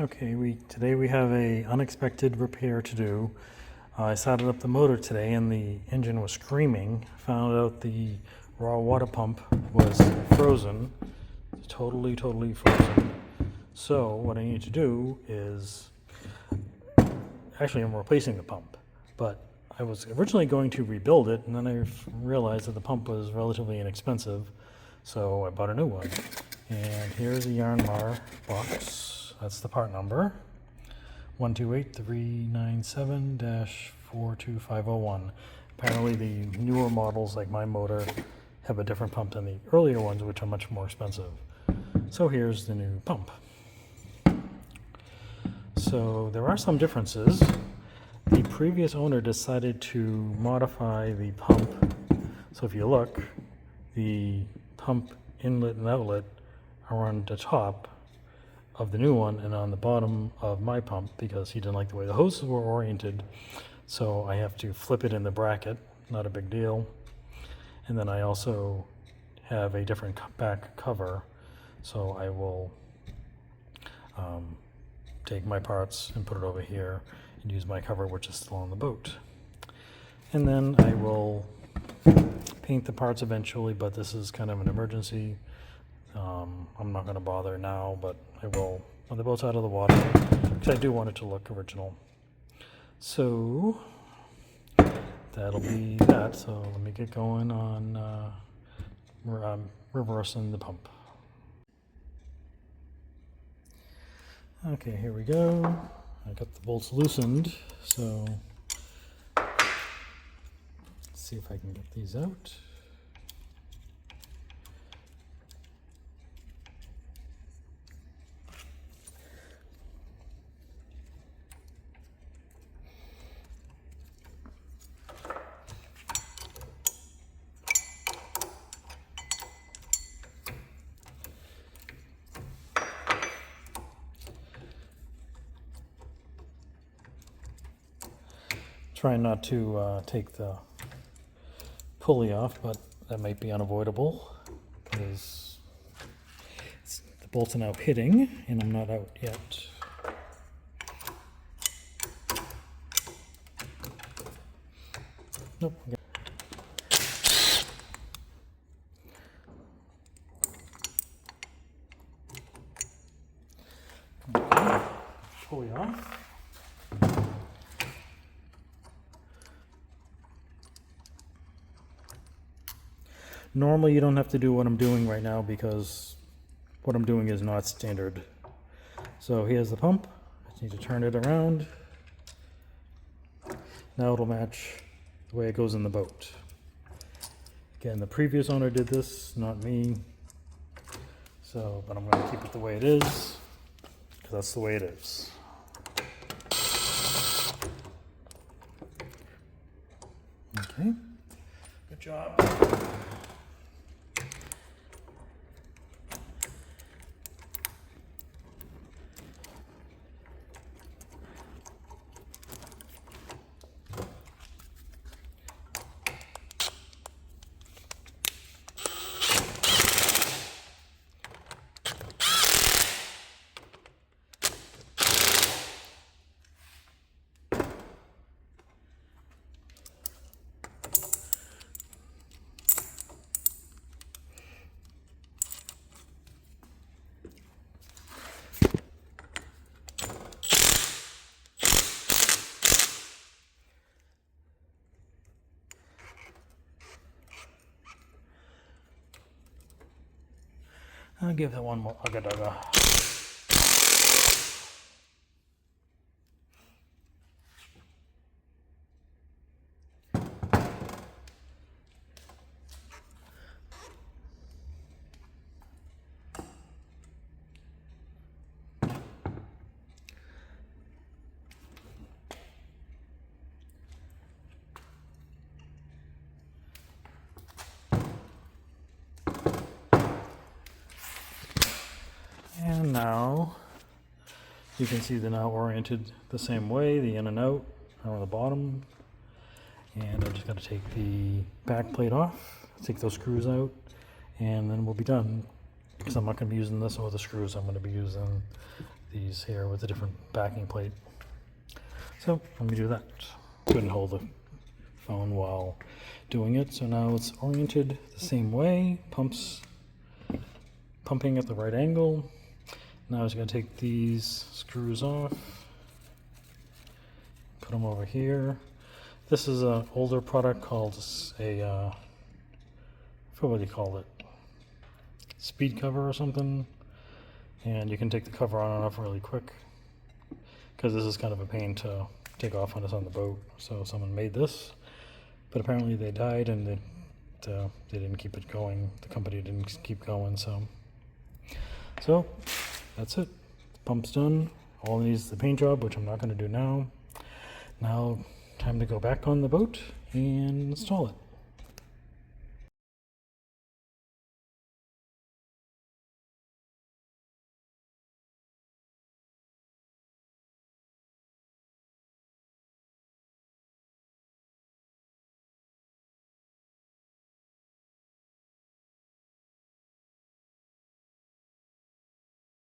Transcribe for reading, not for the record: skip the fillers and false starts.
Okay, today we have a unexpected repair to do. I started up the motor today and the engine was screaming. Found out the raw water pump was frozen, totally frozen. So what I need to do is, actually I'm replacing the pump, but I was originally going to rebuild it and then I realized that the pump was relatively inexpensive, so I bought a new one. And here's a Yanmar box. That's the part number, 128397-42501. Apparently the newer models, like my motor, have a different pump than the earlier ones, which are much more expensive. So here's the new pump. So there are some differences. The previous owner decided to modify the pump. So if you look, the pump inlet and outlet are on the top of the new one and on the bottom of my pump because he didn't like the way the hoses were oriented. So I have to flip it in the bracket, not a big deal. And then I also have a different back cover. So I will take my parts and put it over here and use my cover, which is still on the boat. And then I will paint the parts eventually, but this is kind of an emergency. I'm not going to bother now, but I will when the boat's out of the water, because I do want it to look original. So that'll be that. So let me get going on reversing the pump. Okay, here we go. I got the bolts loosened, so let's see if I can get these out. Trying not to take the pulley off, but that might be unavoidable because the bolts are now hitting and I'm not out yet. Nope. Okay. Pulley off. Normally you don't have to do what I'm doing right now because what I'm doing is not standard. So here's the pump. I just need to turn it around. Now it'll match the way it goes in the boat. Again, the previous owner did this, not me. So, but I'm going to keep it the way it is because that's the way it is. Okay, good job. I'll give that one more ugga-dugga. And now you can see they're now oriented the same way, the in and out are on the bottom. And I just got to take the back plate off, take those screws out, and then we'll be done. Because I'm not going to be using this or the screws, I'm going to be using these here with a different backing plate. So let me do that. Couldn't hold the phone while doing it, so now it's oriented the same way, pumping at the right angle. Now I'm just going to take these screws off, put them over here. This is an older product called I forget what you call it, speed cover or something, and you can take the cover on and off really quick, because this is kind of a pain to take off when it's on the boat. So someone made this, but apparently they died and they didn't keep it going. The company didn't keep going, so that's it. Pump's done. All it needs is the paint job, which I'm not going to do now. Now time to go back on the boat and install it.